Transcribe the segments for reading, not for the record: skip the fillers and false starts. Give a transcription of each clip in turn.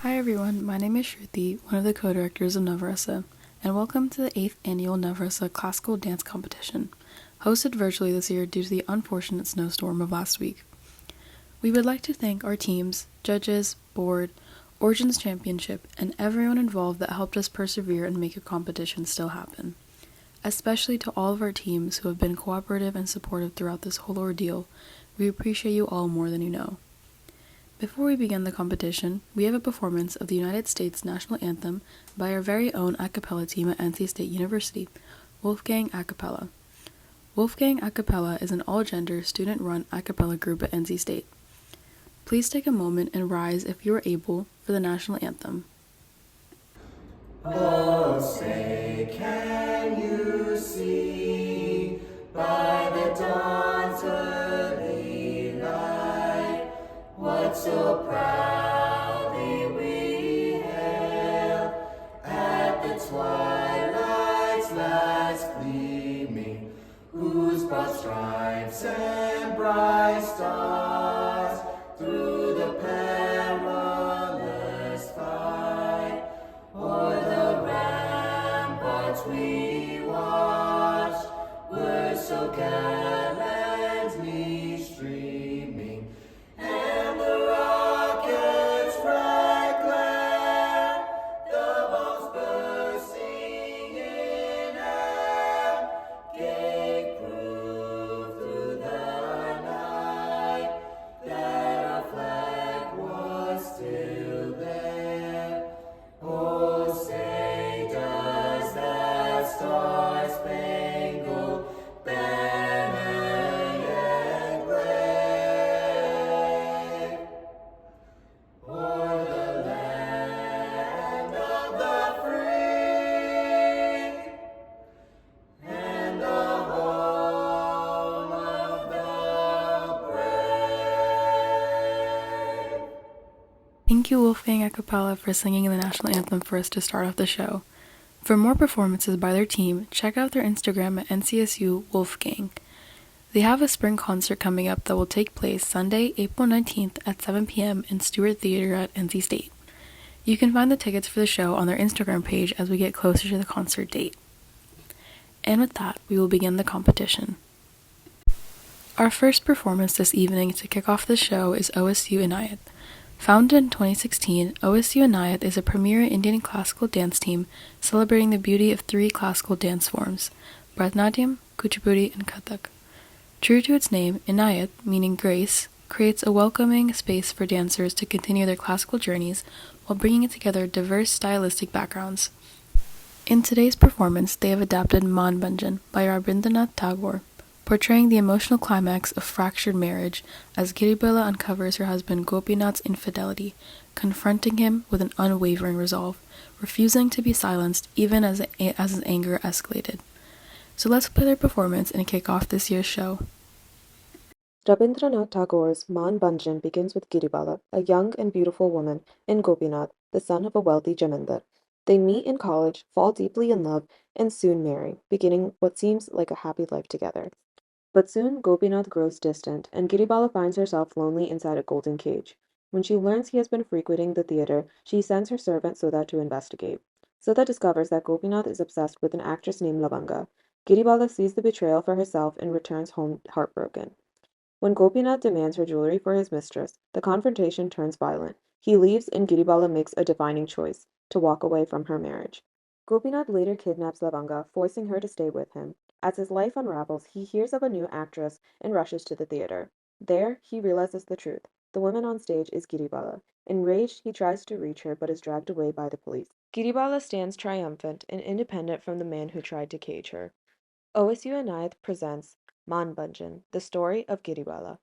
Hi everyone, my name is Shruti, one of the co-directors of Navarasa, and welcome to the 8th Annual Navarasa Classical Dance Competition, hosted virtually this year due to the unfortunate snowstorm of last week. We would like to thank our teams, judges, board, Origins Championship, and everyone involved that helped us persevere and make a competition still happen. Especially to all of our teams who have been cooperative and supportive throughout this whole ordeal, we appreciate you all more than you know. Before we begin the competition, we have a performance of the United States National Anthem by our very own a cappella team at NC State University, Wolfgang a cappella. Wolfgang a cappella is an all-gender, student-run a cappella group at NC State. Please take a moment and rise if you are able for the national anthem. Oh, say, can you see by the dawn's early light what so proudly we hail at the twilight's last gleaming, whose broad stripes and bright stars through the perilous fight o'er the ramparts we watched were so gallantly streaming, and the rockets' bright glare, the bombs bursting in air, gave proof through the night that our flag was still there. Oh, say, does that star-spangled banner yet wave o'er the land of the free and the home of the brave? Thank you, Wolfgang a cappella, for singing the national anthem for us to start off the show. For more performances by their team, check out their Instagram at NCSU Wolfgang. They have a spring concert coming up that will take place Sunday, April 19th at 7 p.m. in Stewart Theater at NC State. You can find the tickets for the show on their Instagram page as we get closer to the concert date. And with that, we will begin the competition. Our first performance this evening to kick off the show is OSU Inayat. Founded in 2016, OSU Inayat is a premier Indian classical dance team celebrating the beauty of three classical dance forms, Bharatanatyam, Kuchipudi, and Kathak. True to its name, Inayat, meaning grace, creates a welcoming space for dancers to continue their classical journeys while bringing together diverse stylistic backgrounds. In today's performance, they have adapted Man Bhanjan by Rabindranath Tagore, portraying the emotional climax of fractured marriage as Giribala uncovers her husband Gopinath's infidelity, confronting him with an unwavering resolve, refusing to be silenced even as his anger escalated. So let's play their performance and kick off this year's show. Rabindranath Tagore's Man Bhanjan begins with Giribala, a young and beautiful woman, and Gopinath, the son of a wealthy jamindar. They meet in college, fall deeply in love, and soon marry, beginning what seems like a happy life together. But soon Gopinath grows distant, and Giribala finds herself lonely inside a golden cage. When she learns he has been frequenting the theater, she sends her servant Sudha to investigate. Sudha discovers that Gopinath is obsessed with an actress named Lavanga. Giribala sees the betrayal for herself and returns home heartbroken. When Gopinath demands her jewelry for his mistress, the confrontation turns violent. He leaves and Giribala makes a defining choice, to walk away from her marriage. Gopinath later kidnaps Lavanga, forcing her to stay with him. As his life unravels, he hears of a new actress and rushes to the theater. There, he realizes the truth. The woman on stage is Giribala. Enraged, he tries to reach her but is dragged away by the police. Giribala stands triumphant and independent from the man who tried to cage her. OSU Inayat presents Man Bhanjan, the story of Giribala.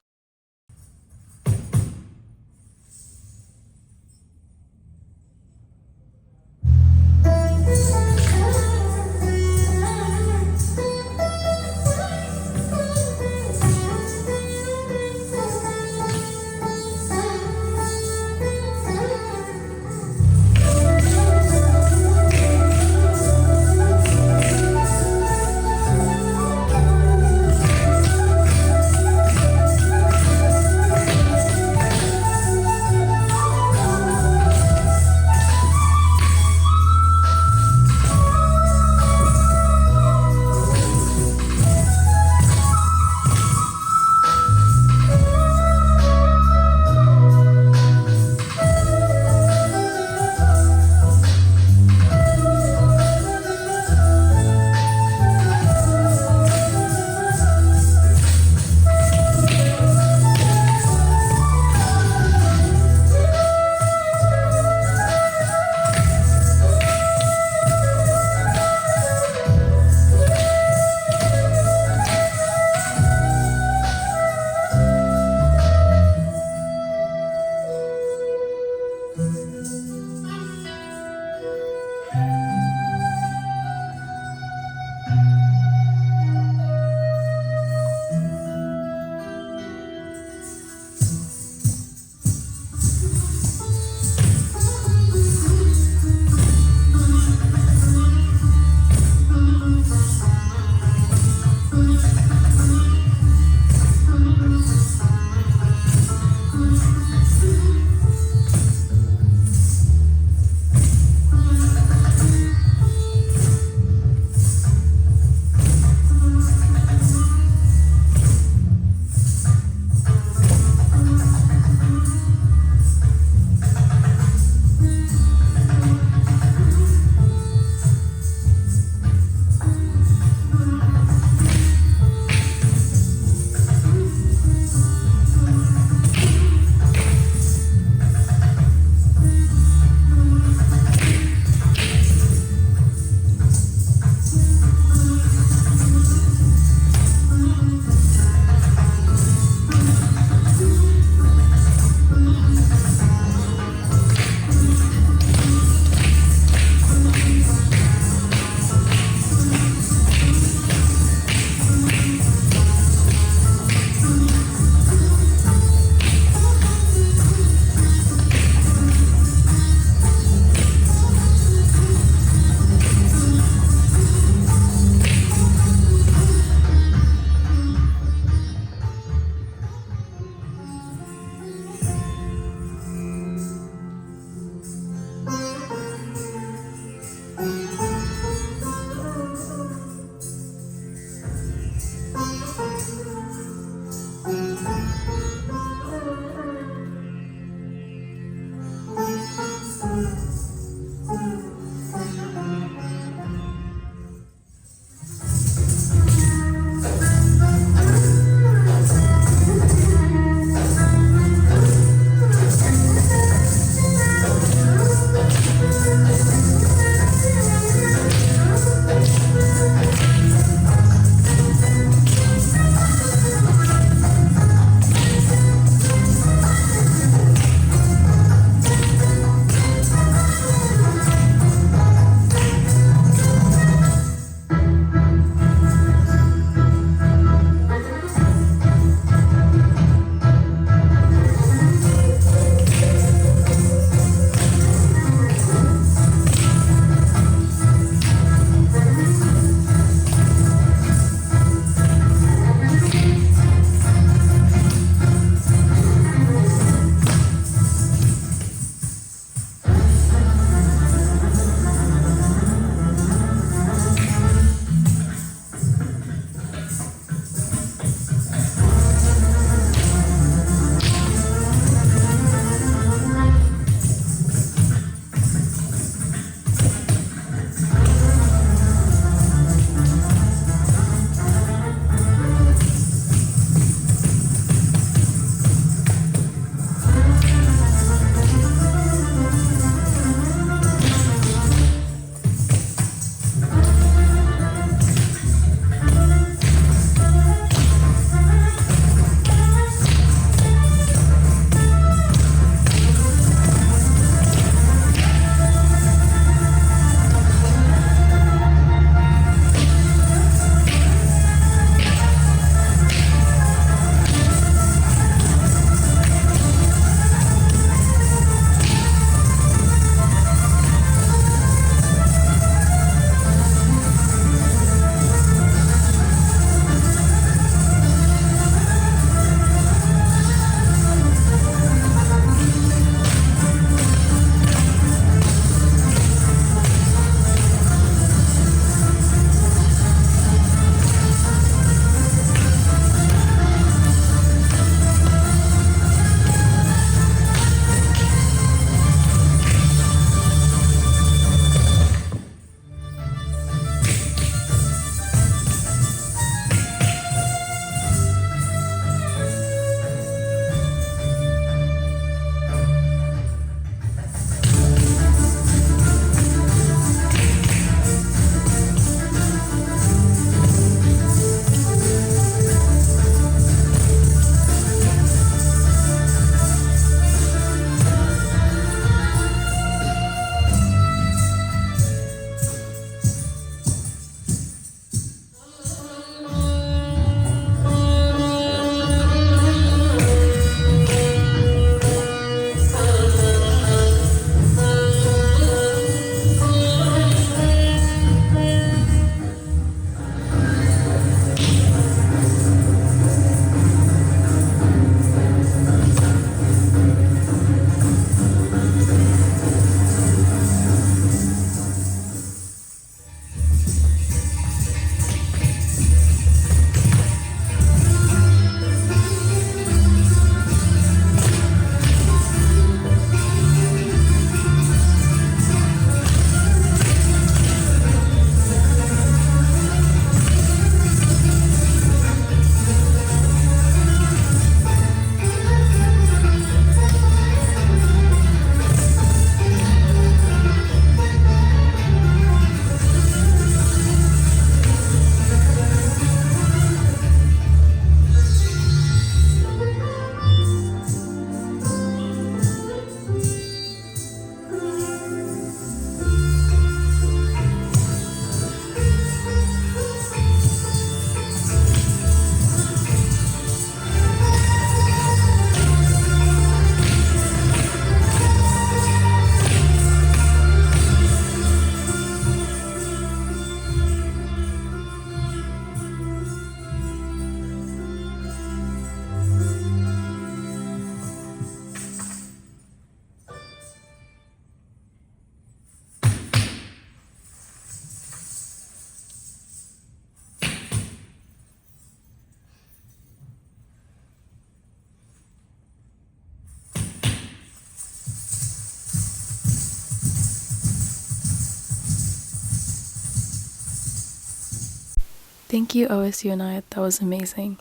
Thank you, OSU Anayat. That was amazing.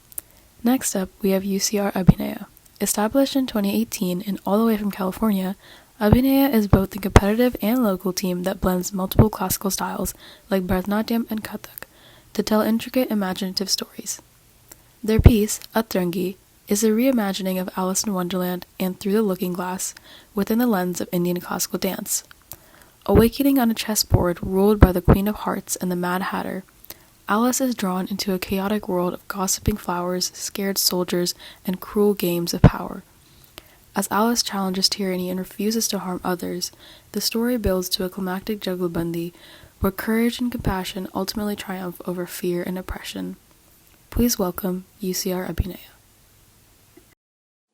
Next up, we have UCR Abhinaya. Established in 2018 and all the way from California, Abhinaya is both a competitive and local team that blends multiple classical styles, like Bharatanatyam and Kathak, to tell intricate imaginative stories. Their piece, Atrangi, is a reimagining of Alice in Wonderland and Through the Looking Glass within the lens of Indian classical dance. Awakening on a chessboard ruled by the Queen of Hearts and the Mad Hatter, Alice is drawn into a chaotic world of gossiping flowers, scared soldiers, and cruel games of power. As Alice challenges tyranny and refuses to harm others, the story builds to a climactic juglabandi where courage and compassion ultimately triumph over fear and oppression. Please welcome UCR Abhinaya.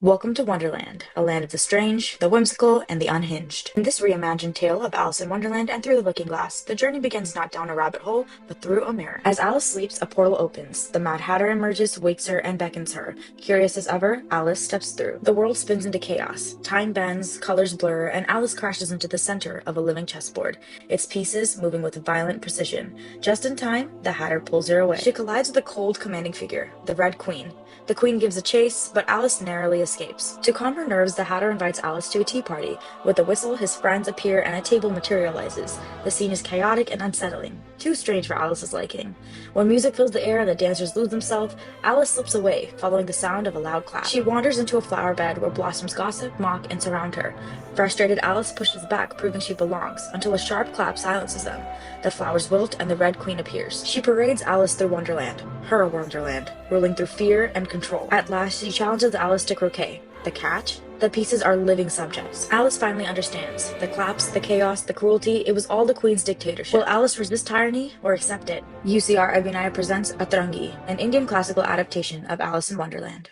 Welcome to Wonderland, a land of the strange, the whimsical, and the unhinged. In this reimagined tale of Alice in Wonderland and Through the Looking Glass, the journey begins not down a rabbit hole, but through a mirror. As Alice sleeps, a portal opens. The Mad Hatter emerges, wakes her, and beckons her. Curious as ever, Alice steps through. The world spins into chaos. Time bends, colors blur, and Alice crashes into the center of a living chessboard, its pieces moving with violent precision. Just in time, the Hatter pulls her away. She collides with a cold, commanding figure, the Red Queen. The Queen gives a chase, but Alice narrowly escapes. To calm her nerves, the Hatter invites Alice to a tea party. With a whistle, his friends appear and a table materializes. The scene is chaotic and unsettling, too strange for Alice's liking. When music fills the air and the dancers lose themselves, Alice slips away, following the sound of a loud clap. She wanders into a flower bed where blossoms gossip, mock, and surround her. Frustrated, Alice pushes back, proving she belongs, until a sharp clap silences them. The flowers wilt and the Red Queen appears. She parades Alice through Wonderland, her Wonderland, ruling through fear and control. At last, she challenges Alice to croquet. The catch? The pieces are living subjects. Alice finally understands. The claps, the chaos, the cruelty, it was all the Queen's dictatorship. Will Alice resist tyranny or accept it? UCR Abhinaya presents Atrangi, an Indian classical adaptation of Alice in Wonderland.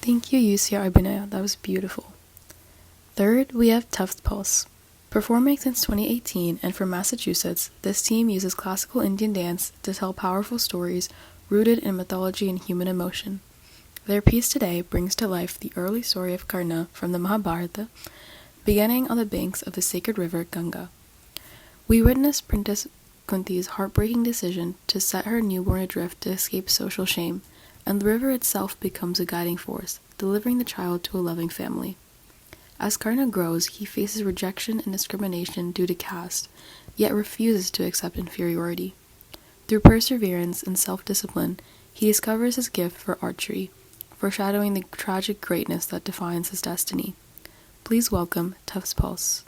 Thank you, Yusia Arbinea. That was beautiful. Third, we have Tufts Pulse. Performing since 2018 and from Massachusetts, this team uses classical Indian dance to tell powerful stories rooted in mythology and human emotion. Their piece today brings to life the early story of Karna from the Mahabharata, beginning on the banks of the sacred river Ganga. We witness Princess Kunti's heartbreaking decision to set her newborn adrift to escape social shame, and the river itself becomes a guiding force, delivering the child to a loving family. As Karna grows, he faces rejection and discrimination due to caste, yet refuses to accept inferiority. Through perseverance and self-discipline, he discovers his gift for archery, foreshadowing the tragic greatness that defines his destiny. Please welcome Tufts Pulse.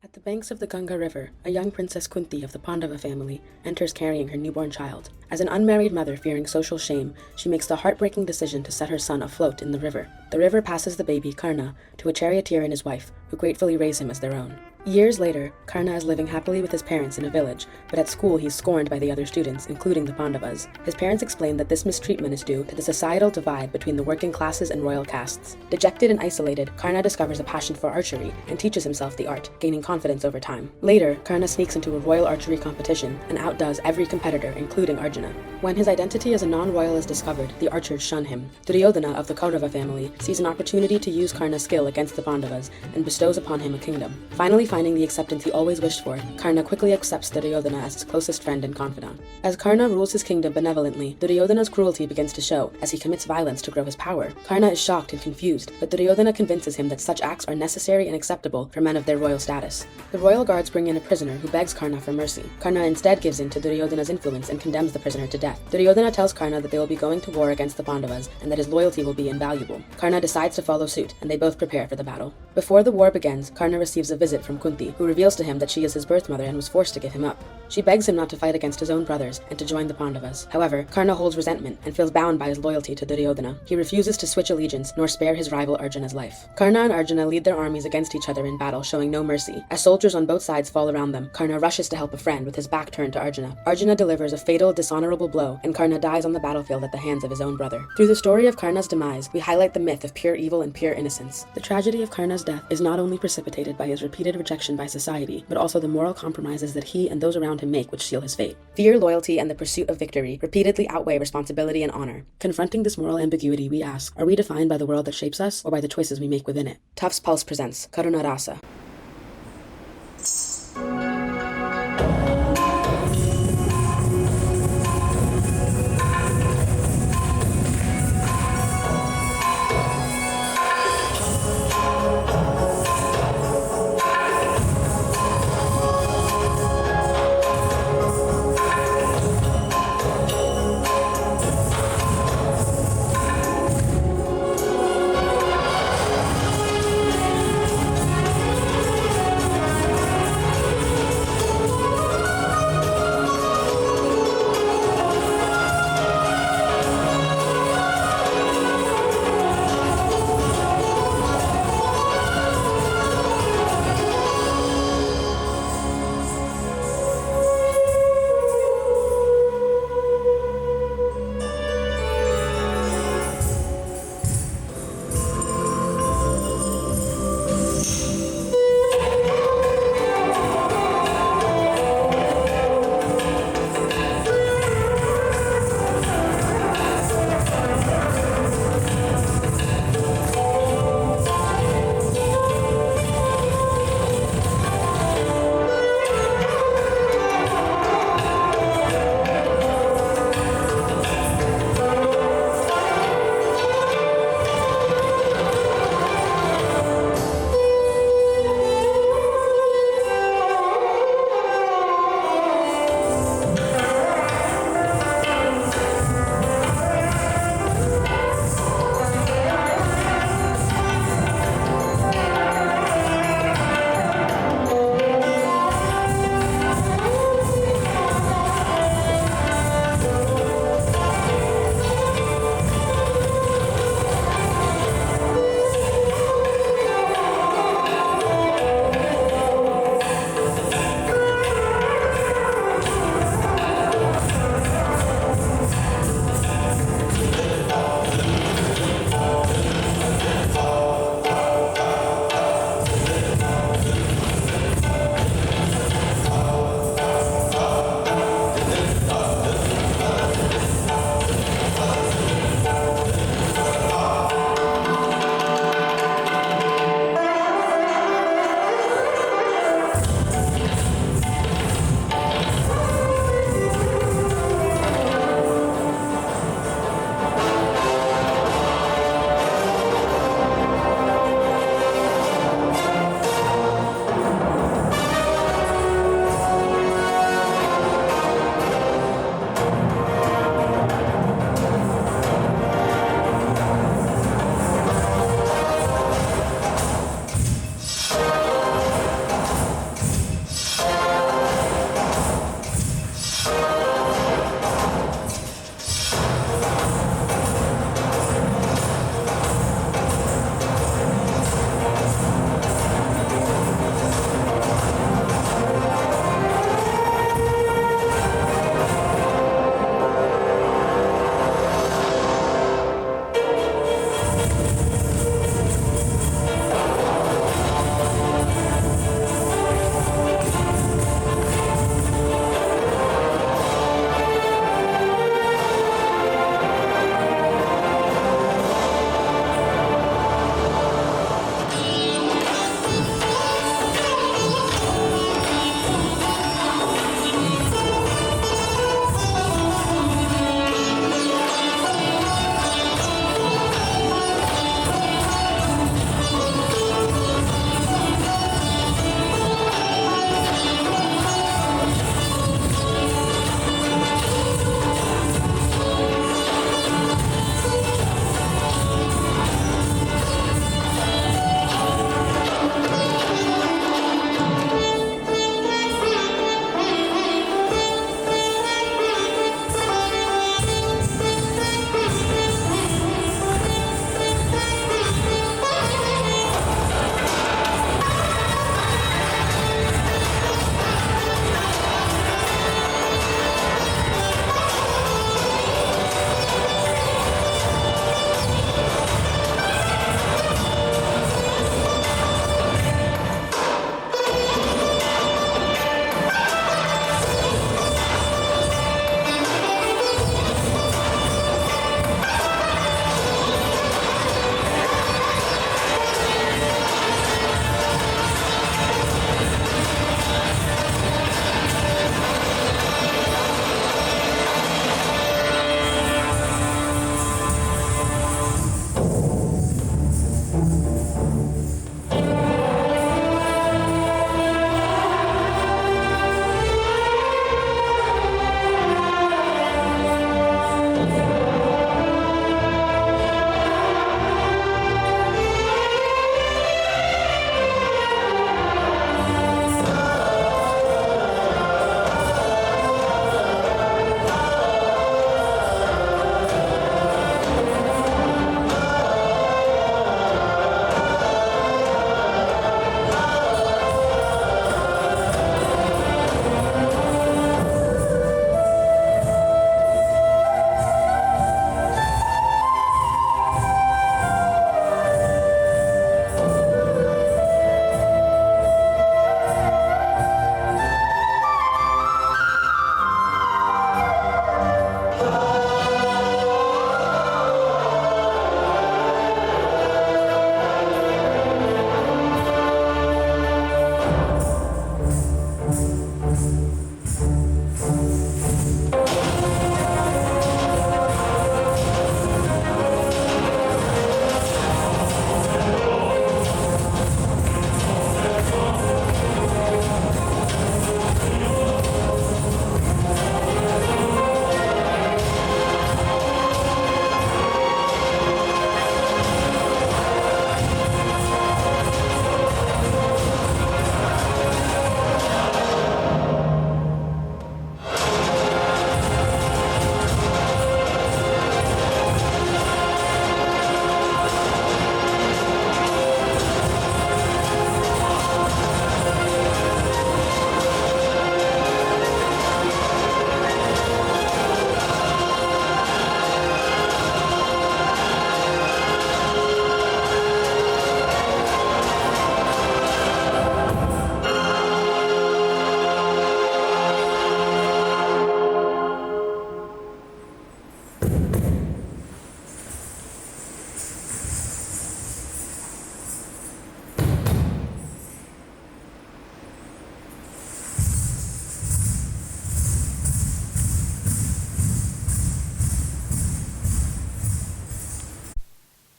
At the banks of the Ganga River, a young Princess Kunti of the Pandava family enters carrying her newborn child. As an unmarried mother fearing social shame, she makes the heartbreaking decision to set her son afloat in the river. The river passes the baby, Karna, to a charioteer and his wife, who gratefully raise him as their own. Years later, Karna is living happily with his parents in a village, but at school he's scorned by the other students, including the Pandavas. His parents explain that this mistreatment is due to the societal divide between the working classes and royal castes. Dejected and isolated, Karna discovers a passion for archery and teaches himself the art, gaining confidence over time. Later, Karna sneaks into a royal archery competition and outdoes every competitor, including Arjuna. When his identity as a non-royal is discovered, the archers shun him. Duryodhana of the Kaurava family sees an opportunity to use Karna's skill against the Pandavas and bestows upon him a kingdom. Finally finding the acceptance he always wished for, Karna quickly accepts Duryodhana as his closest friend and confidant. As Karna rules his kingdom benevolently, Duryodhana's cruelty begins to show as he commits violence to grow his power. Karna is shocked and confused, but Duryodhana convinces him that such acts are necessary and acceptable for men of their royal status. The royal guards bring in a prisoner who begs Karna for mercy. Karna instead gives in to Duryodhana's influence and condemns the prisoner to death. Duryodhana tells Karna that they will be going to war against the Pandavas and that his loyalty will be invaluable. Karna decides to follow suit, and they both prepare for the battle. Before the war begins, Karna receives a visit from Kunti, who reveals to him that she is his birth mother and was forced to give him up. She begs him not to fight against his own brothers and to join the Pandavas. However, Karna holds resentment and feels bound by his loyalty to Duryodhana. He refuses to switch allegiance nor spare his rival Arjuna's life. Karna and Arjuna lead their armies against each other in battle, showing no mercy. As soldiers on both sides fall around them, Karna rushes to help a friend with his back turned to Arjuna. Arjuna delivers a fatal, dishonorable blow, and Karna dies on the battlefield at the hands of his own brother. Through the story of Karna's demise, we highlight the myth of pure evil and pure innocence. The tragedy of Karna's death is not only precipitated by his repeated rejection by society, but also the moral compromises that he and those around him make which seal his fate. Fear, loyalty, and the pursuit of victory repeatedly outweigh responsibility and honor. Confronting this moral ambiguity, we ask, are we defined by the world that shapes us, or by the choices we make within it? Tufts Pulse presents Navarasa.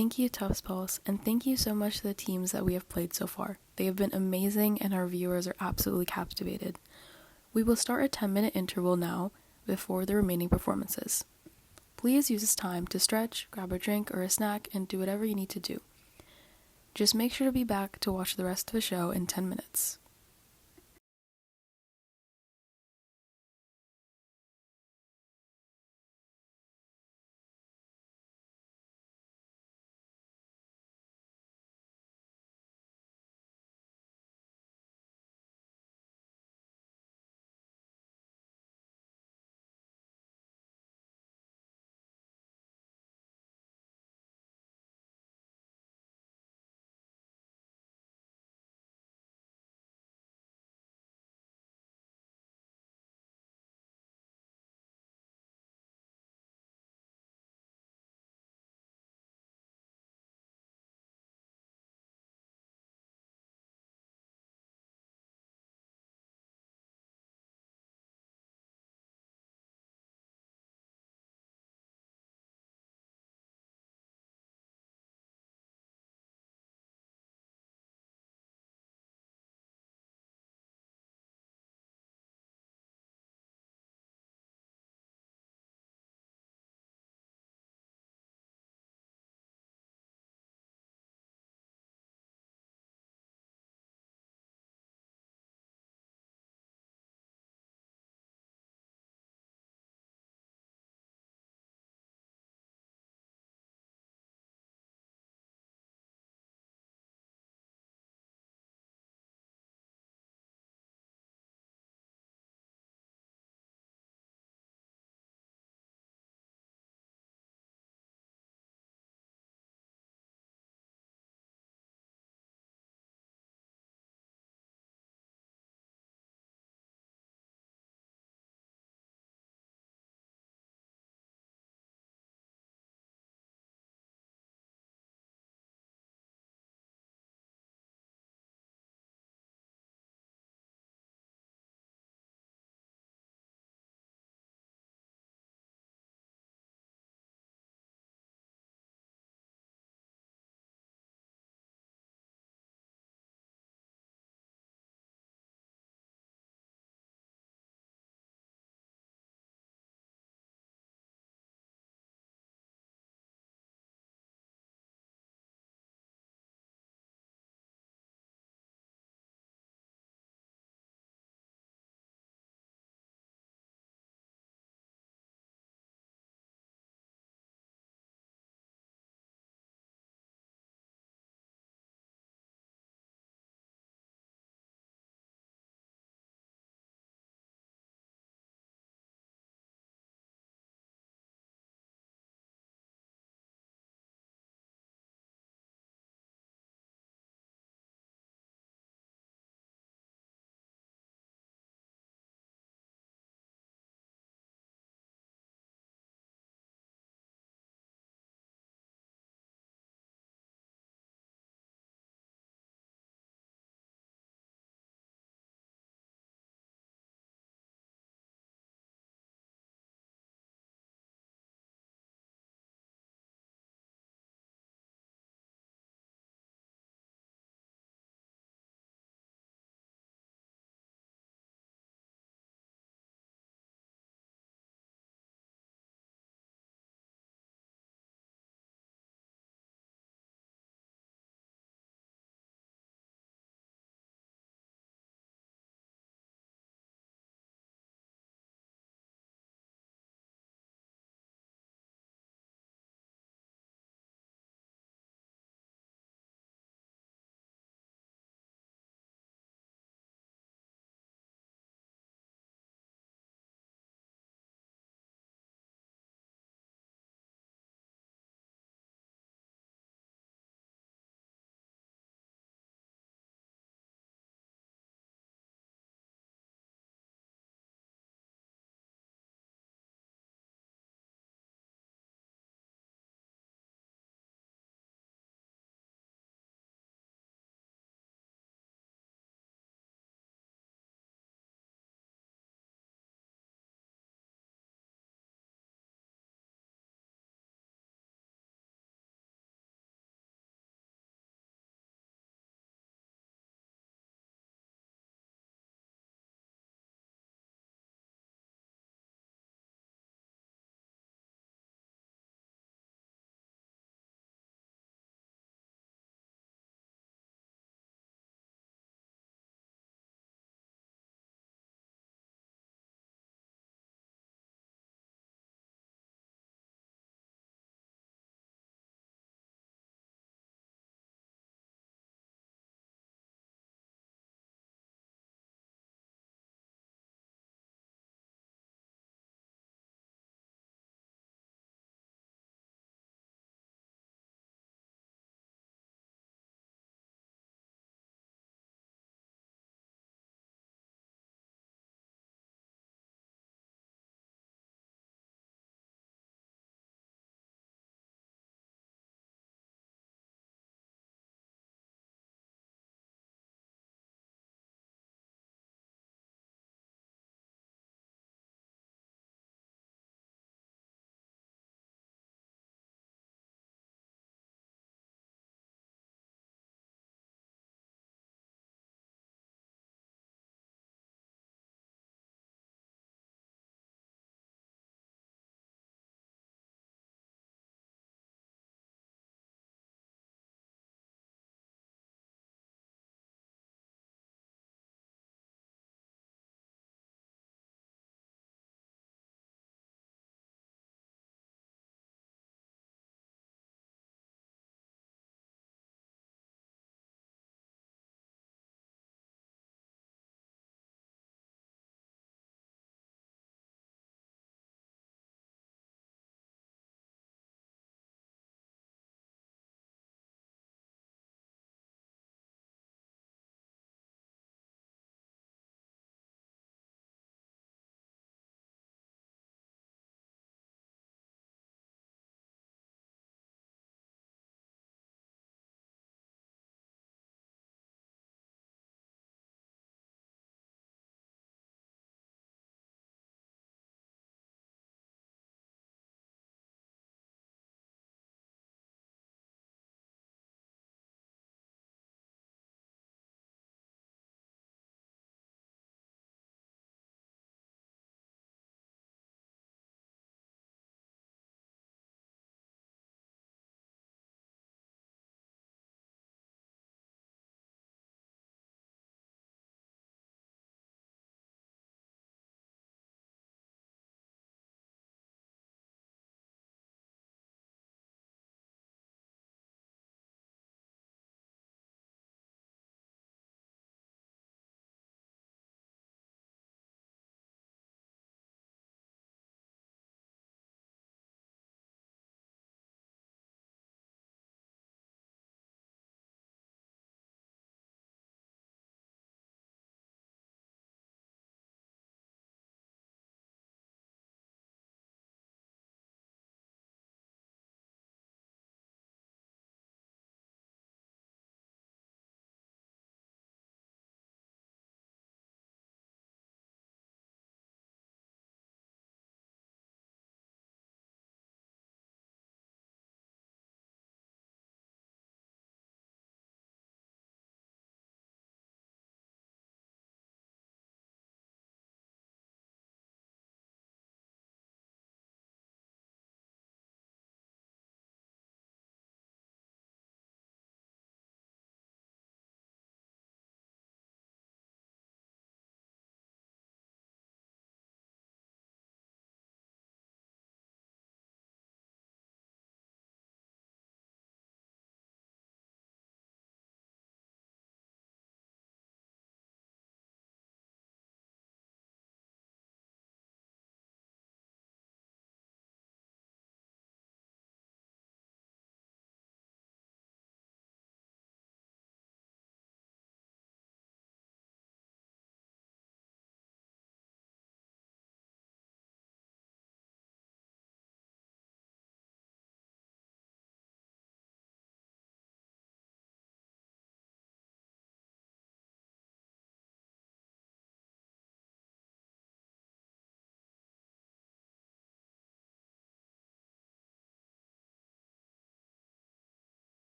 Thank you, Tufts Pulse, and thank you so much to the teams that we have played so far. They have been amazing, and our viewers are absolutely captivated. We will start a 10-minute interval now before the remaining performances. Please use this time to stretch, grab a drink or a snack, and do whatever you need to do. Just make sure to be back to watch the rest of the show in 10 minutes.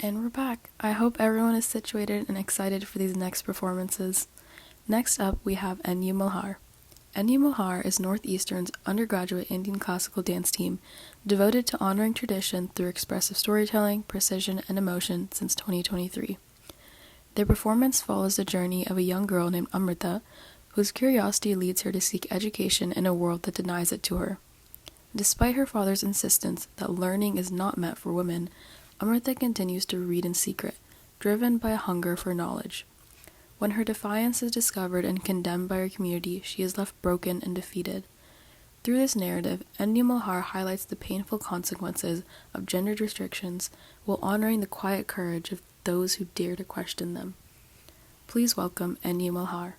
And we're back. I hope everyone is situated and excited for these next performances. Next up, we have NU Malhar. NU Malhar is Northeastern's undergraduate Indian classical dance team, devoted to honoring tradition through expressive storytelling, precision, and emotion since 2023. Their performance follows the journey of a young girl named Amrita, whose curiosity leads her to seek education in a world that denies it to her. Despite her father's insistence that learning is not meant for women, Amrita continues to read in secret, driven by a hunger for knowledge. When her defiance is discovered and condemned by her community, she is left broken and defeated. Through this narrative, NU Malhar highlights the painful consequences of gendered restrictions while honoring the quiet courage of those who dare to question them. Please welcome NU Malhar.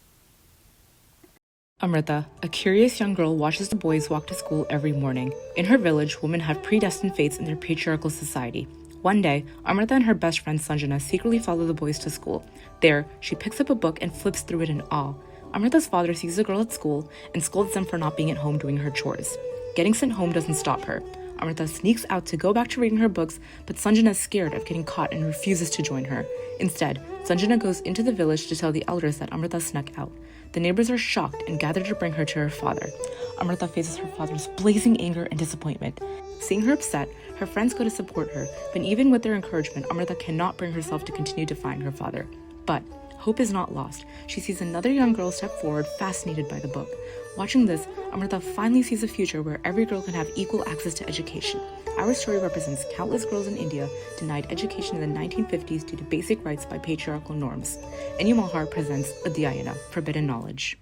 Amrita, a curious young girl, watches the boys walk to school every morning. In her village, women have predestined fates in their patriarchal society. One day, Amrita and her best friend Sanjana secretly follow the boys to school. There, she picks up a book and flips through it in awe. Amrita's father sees the girl at school and scolds them for not being at home doing her chores. Getting sent home doesn't stop her. Amrita sneaks out to go back to reading her books, but Sanjana is scared of getting caught and refuses to join her. Instead, Sanjana goes into the village to tell the elders that Amrita snuck out. The neighbors are shocked and gather to bring her to her father. Amrita faces her father's blazing anger and disappointment. Seeing her upset, her friends go to support her, but even with their encouragement, Amrita cannot bring herself to continue defying her father. But hope is not lost. She sees another young girl step forward, fascinated by the book. Watching this, Amrita finally sees a future where every girl can have equal access to education. Our story represents countless girls in India denied education in the 1950s due to basic rights by patriarchal norms. NU Malhar presents Adhyayana, Forbidden Knowledge.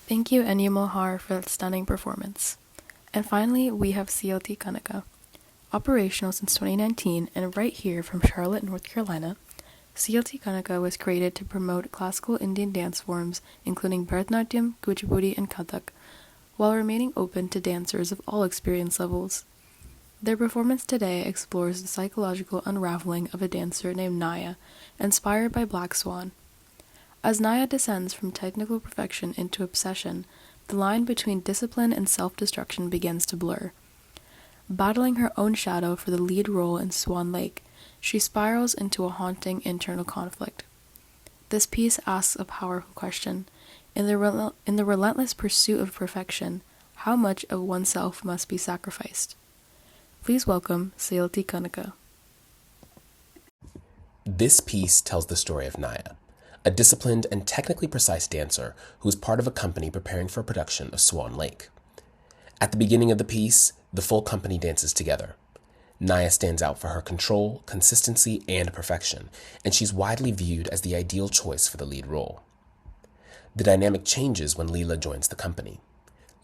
Thank you, Enya Mohar, for that stunning performance. And finally, we have CLT Kanaka. Operational since 2019 and right here from Charlotte, North Carolina, CLT Kanaka was created to promote classical Indian dance forms including Bharatanatyam, Kuchipudi, and Kathak, while remaining open to dancers of all experience levels. Their performance today explores the psychological unraveling of a dancer named Naya, inspired by Black Swan. As Naya descends from technical perfection into obsession, the line between discipline and self-destruction begins to blur. Battling her own shadow for the lead role in Swan Lake, she spirals into a haunting internal conflict. This piece asks a powerful question. In the relentless pursuit of perfection, how much of oneself must be sacrificed? Please welcome CLT Kanaka. This piece tells the story of Naya, a disciplined and technically precise dancer who is part of a company preparing for a production of Swan Lake. At the beginning of the piece, the full company dances together. Naya stands out for her control, consistency, and perfection, and she's widely viewed as the ideal choice for the lead role. The dynamic changes when Leela joins the company.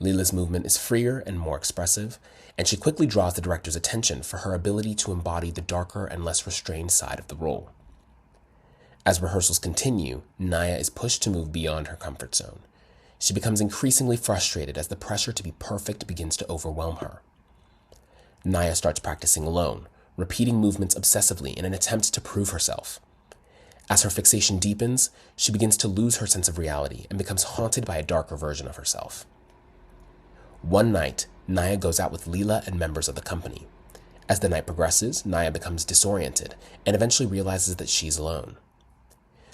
Leela's movement is freer and more expressive, and she quickly draws the director's attention for her ability to embody the darker and less restrained side of the role. As rehearsals continue, Naya is pushed to move beyond her comfort zone. She becomes increasingly frustrated as the pressure to be perfect begins to overwhelm her. Naya starts practicing alone, repeating movements obsessively in an attempt to prove herself. As her fixation deepens, she begins to lose her sense of reality and becomes haunted by a darker version of herself. One night, Naya goes out with Leela and members of the company. As the night progresses, Naya becomes disoriented and eventually realizes that she's alone.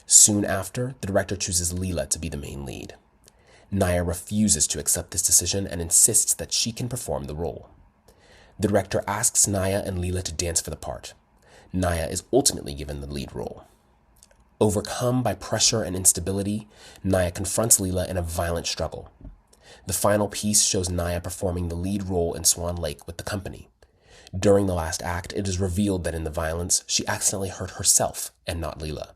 Soon after, the director chooses Leela to be the main lead. Naya refuses to accept this decision and insists that she can perform the role. The director asks Naya and Leela to dance for the part. Naya is ultimately given the lead role. Overcome by pressure and instability, Naya confronts Leela in a violent struggle. The final piece shows Naya performing the lead role in Swan Lake with the company. During the last act, it is revealed that in the violence, she accidentally hurt herself and not Leela.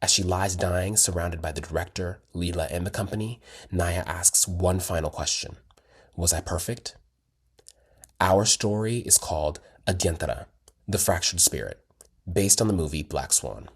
As she lies dying, surrounded by the director, Leela, and the company, Naya asks one final question. Was I perfect? Our story is called Adyantara, The Fractured Spirit, based on the movie Black Swan.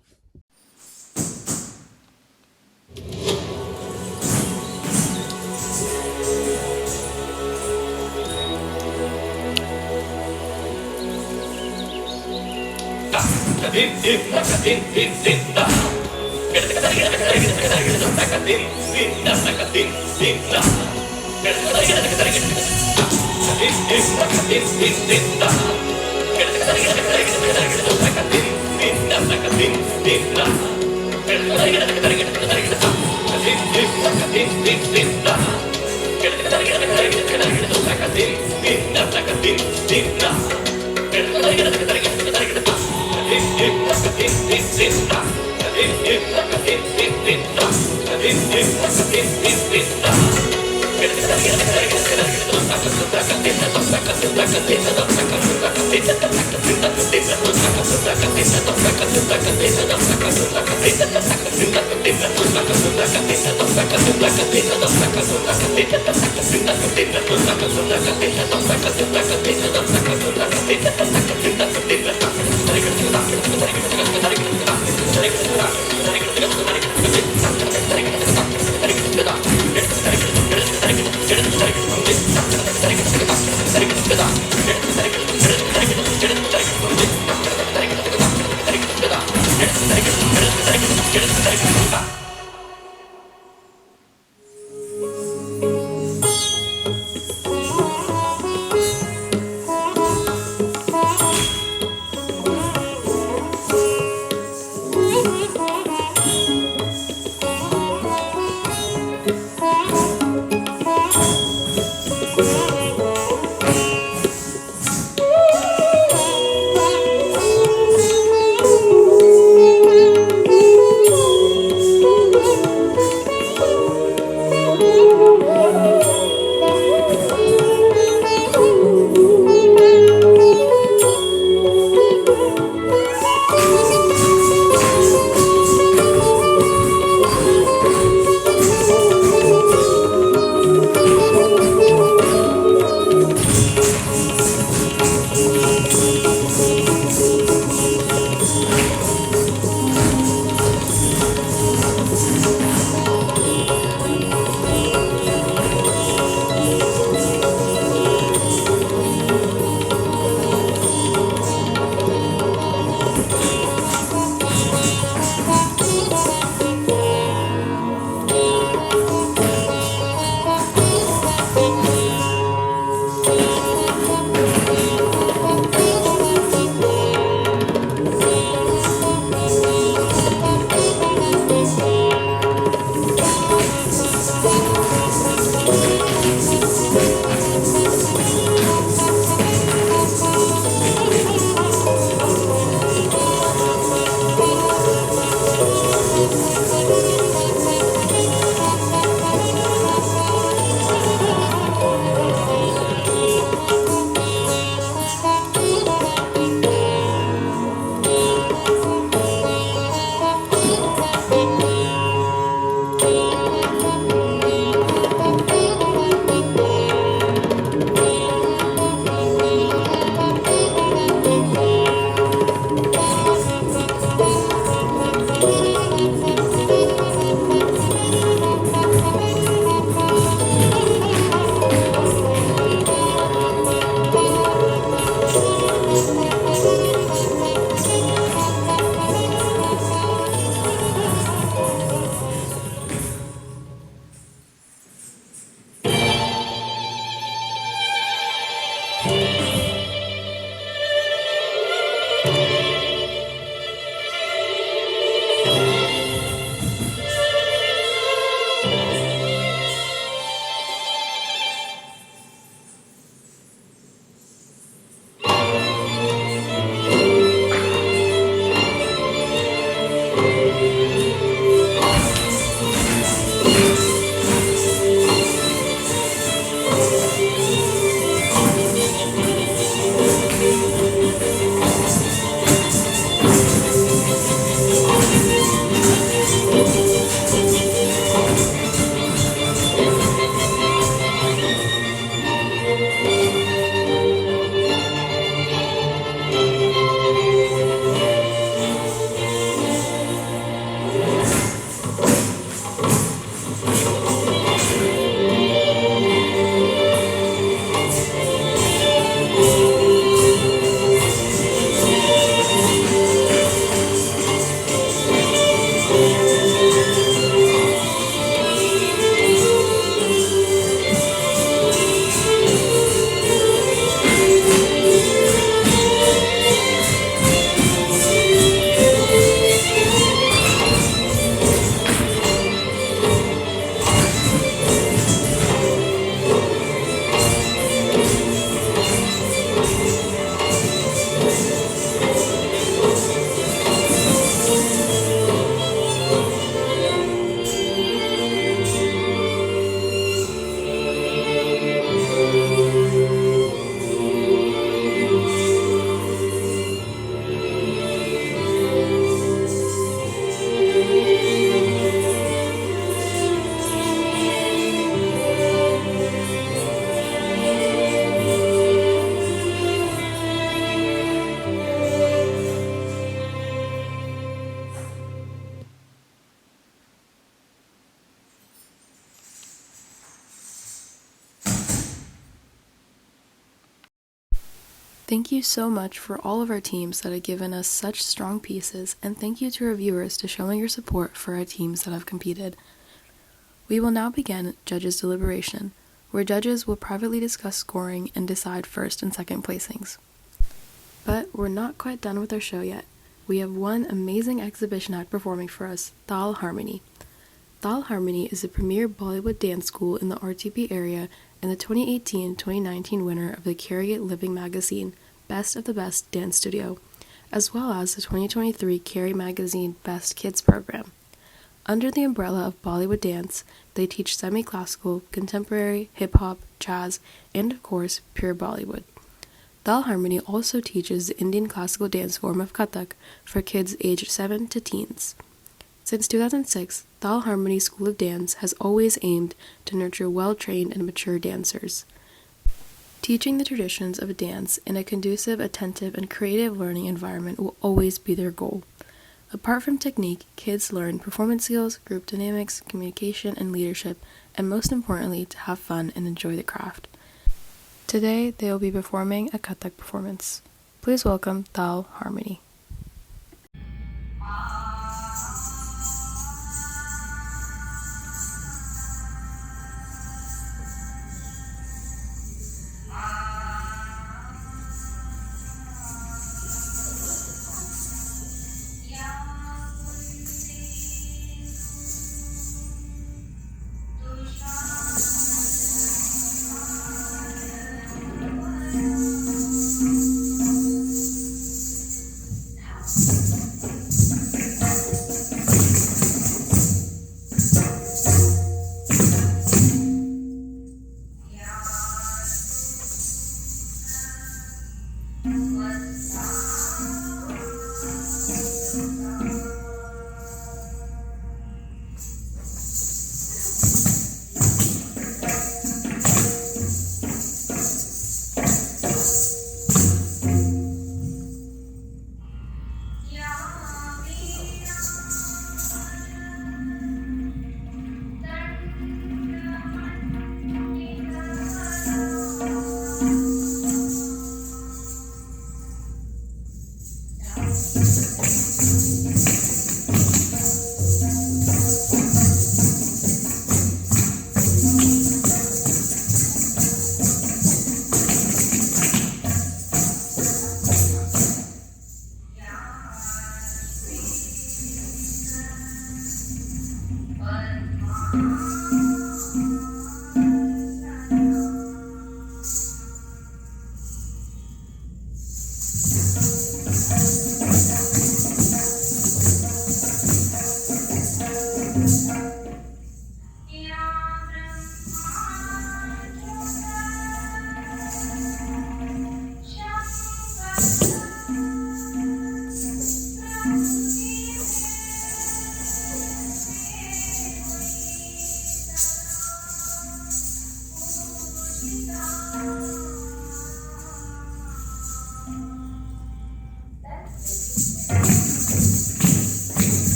Thank you so much for all of our teams that have given us such strong pieces, and thank you to our viewers to showing your support for our teams that have competed. We will now begin judges' deliberation, where judges will privately discuss scoring and decide first and second placings. But we're not quite done with our show yet. We have one amazing exhibition act performing for us, Dal Harmony. Dal Harmony is the premier Bollywood dance school in the RTP area and the 2018-2019 winner of the Carrier Living Magazine Best of the Best Dance Studio, as well as the 2023 Carrie Magazine Best Kids Program. Under the umbrella of Bollywood dance, they teach semi-classical, contemporary, hip-hop, jazz, and of course, pure Bollywood. Dal Harmony also teaches the Indian classical dance form of Kathak for kids aged 7 to teens. Since 2006, Dal Harmony School of Dance has always aimed to nurture well-trained and mature dancers. Teaching the traditions of dance in a conducive, attentive, and creative learning environment will always be their goal. Apart from technique, kids learn performance skills, group dynamics, communication, and leadership, and most importantly, to have fun and enjoy the craft. Today, they will be performing a Kathak performance. Please welcome Dal Harmony.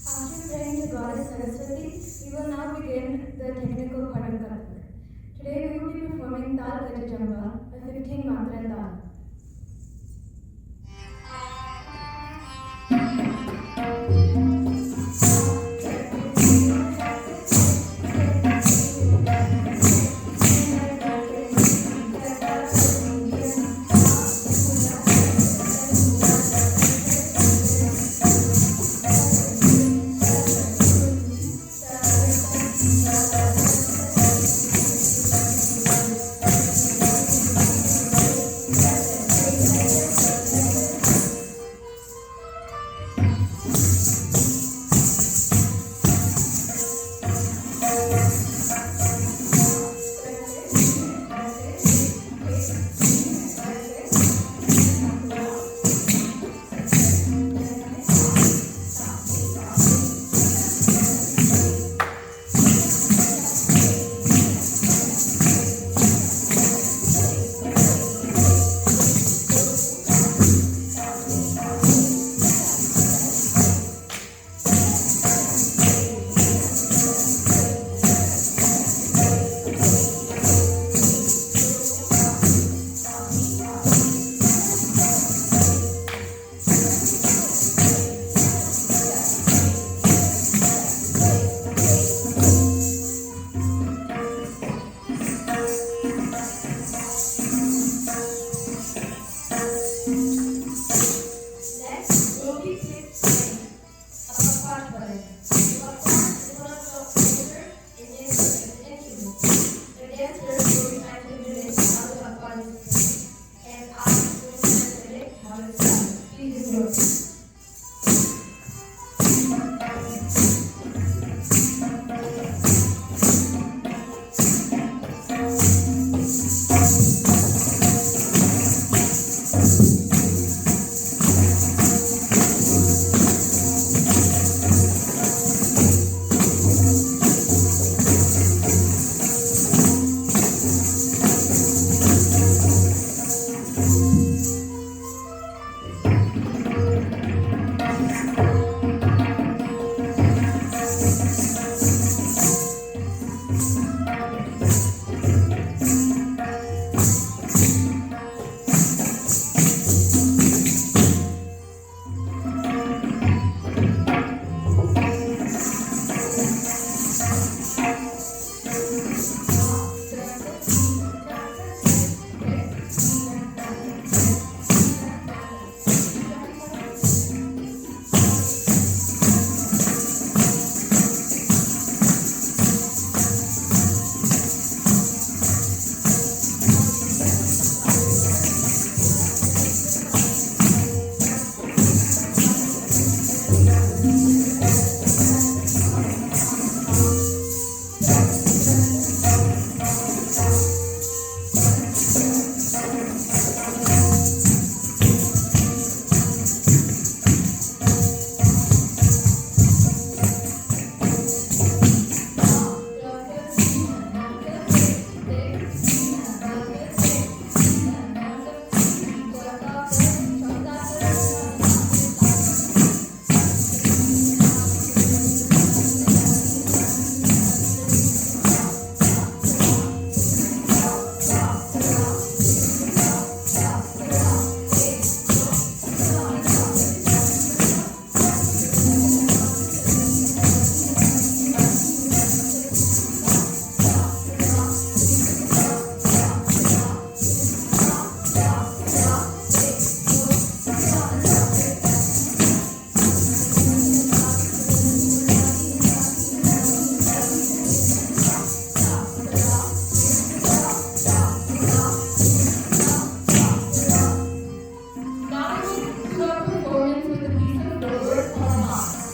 After praying to Goddess Saraswati, we will now begin the technical part of Kathak. Today we will be performing Tal Gajajamba, a 15-matra tal. The popcorn is one of the older Indian instruments. The dancers will be trying to mimic how the audience plays and ask will try to predict how it sounds. Please enjoy. Now we will conclude our performance with a piece of folklore called Mas.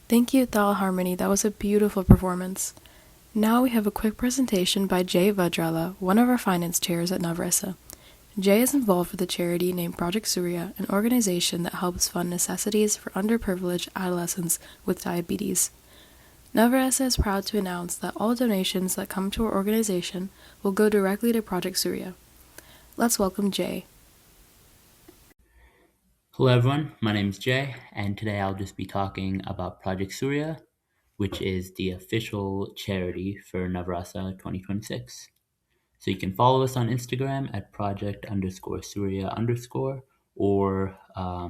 Thank you, Thal Harmony. That was a beautiful performance. Now we have a quick presentation by Jay Vadrala, one of our finance chairs at Navarasa. Jay is involved with a charity named Project Surya, an organization that helps fund necessities for underprivileged adolescents with diabetes. Navarasa is proud to announce that all donations that come to our organization will go directly to Project Surya. Let's welcome Jay. Hello everyone, my name is Jay, and today I'll just be talking about Project Surya, which is the official charity for Navarasa 2026. So you can follow us on Instagram at project_Surya_, or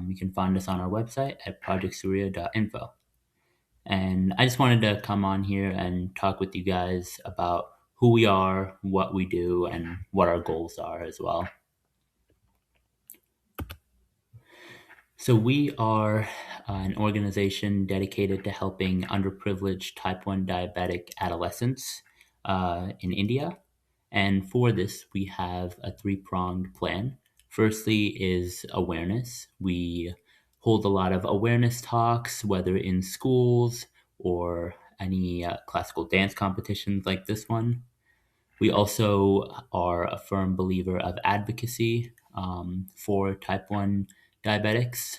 you can find us on our website at projectsurya.info. And I just wanted to come on here and talk with you guys about who we are, what we do, and what our goals are as well. So we are an organization dedicated to helping underprivileged type 1 diabetic adolescents in India. And for this, we have a three-pronged plan. Firstly is awareness. We hold a lot of awareness talks, whether in schools or any classical dance competitions like this one. We also are a firm believer of advocacy for type 1 diabetics.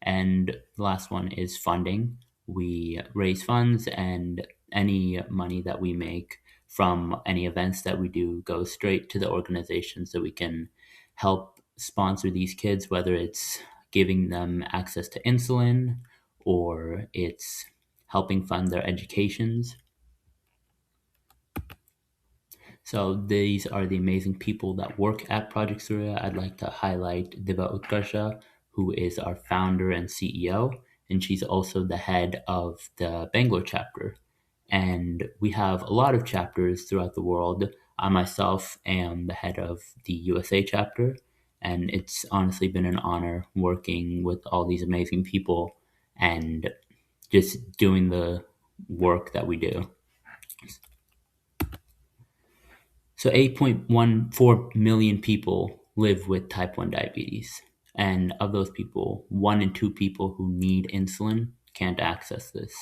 And the last one is funding. We raise funds, and any money that we make from any events that we do goes straight to the organization so we can help sponsor these kids, whether it's giving them access to insulin or it's helping fund their educations. So these are the amazing people that work at Project Surya. I'd like to highlight Diva Utkarsha, who is our founder and CEO, and she's also the head of the Bangalore chapter. And we have a lot of chapters throughout the world. I myself am the head of the USA chapter, and it's honestly been an honor working with all these amazing people and just doing the work that we do. So 8.14 million people live with type 1 diabetes. And of those people, 1 in 2 people who need insulin can't access this.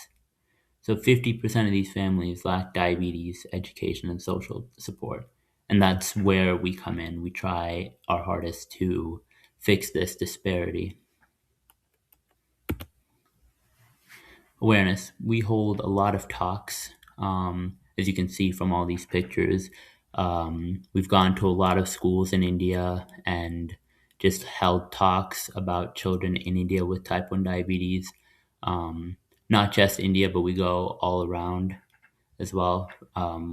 So 50% of these families lack diabetes, education, and social support. And that's where we come in. We try our hardest to fix this disparity. Awareness. We hold a lot of talks, as you can see from all these pictures. We've gone to a lot of schools in India and just held talks about children in India with type 1 diabetes. Not just India, but we go all around as well.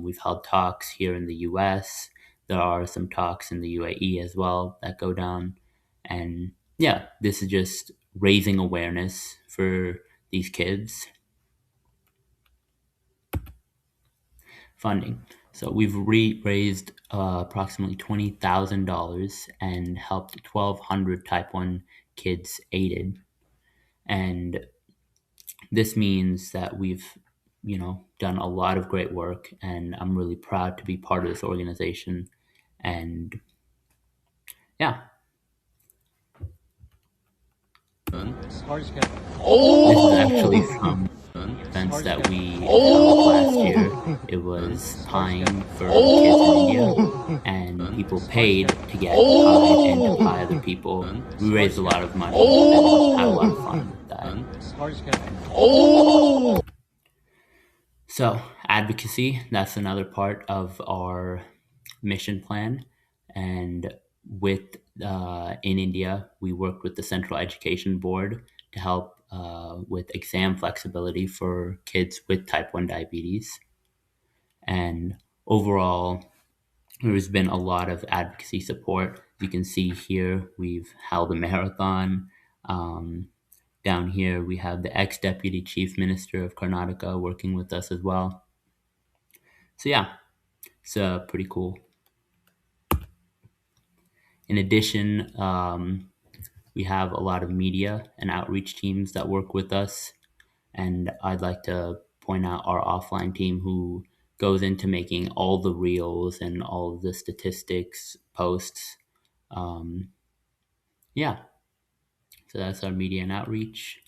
We've held talks here in the US. There are some talks in the UAE as well that go down. And yeah, this is just raising awareness for these kids. Funding. So we've raised approximately $20,000 and helped 1,200 type 1 kids aided. And this means that we've, done a lot of great work, and I'm really proud to be part of this organization. And yeah. This is actually some events that we held last year. It was pieing for kids in India, and people paid to get pied and to pie other people. We raised a lot of money and had a lot of fun with that. So advocacy, that's another part of our mission plan. And with in India, we worked with the Central Education Board to help with exam flexibility for kids with type 1 diabetes. And overall, there's been a lot of advocacy support. You can see here, we've held a marathon. Down here, we have the ex-deputy chief minister of Karnataka working with us as well. So yeah, it's pretty cool. In addition, we have a lot of media and outreach teams that work with us. And I'd like to point out our offline team who goes into making all the reels and all of the statistics posts. Yeah, so that's our media and outreach.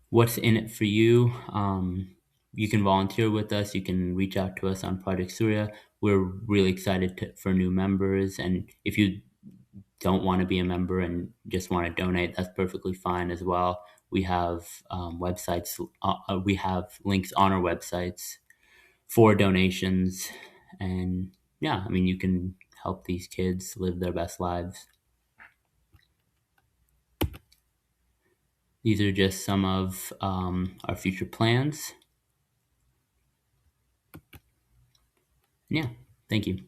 What's in it for you? you can volunteer with us. You can reach out to us on Project Surya. We're really excited for new members. And if you don't want to be a member and just want to donate, that's perfectly fine as well. We have websites, we have links on our websites for donations. And yeah, I mean, you can help these kids live their best lives. These are just some of our future plans. Yeah, thank you.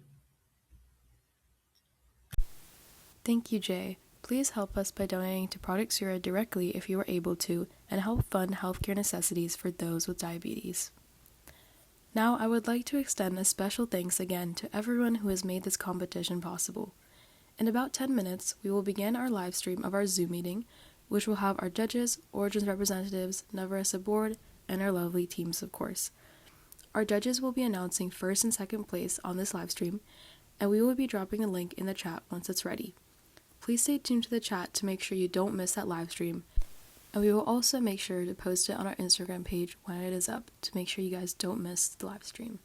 Thank you, Jay. Please help us by donating to Project Zero directly if you are able to, and help fund healthcare necessities for those with diabetes. Now, I would like to extend a special thanks again to everyone who has made this competition possible. In about 10 minutes, we will begin our live stream of our Zoom meeting, which will have our judges, Origins representatives, Navarasa board, and our lovely teams, of course. Our judges will be announcing first and second place on this live stream, and we will be dropping a link in the chat once it's ready. Please stay tuned to the chat to make sure you don't miss that live stream, and we will also make sure to post it on our Instagram page when it is up to make sure you guys don't miss the live stream.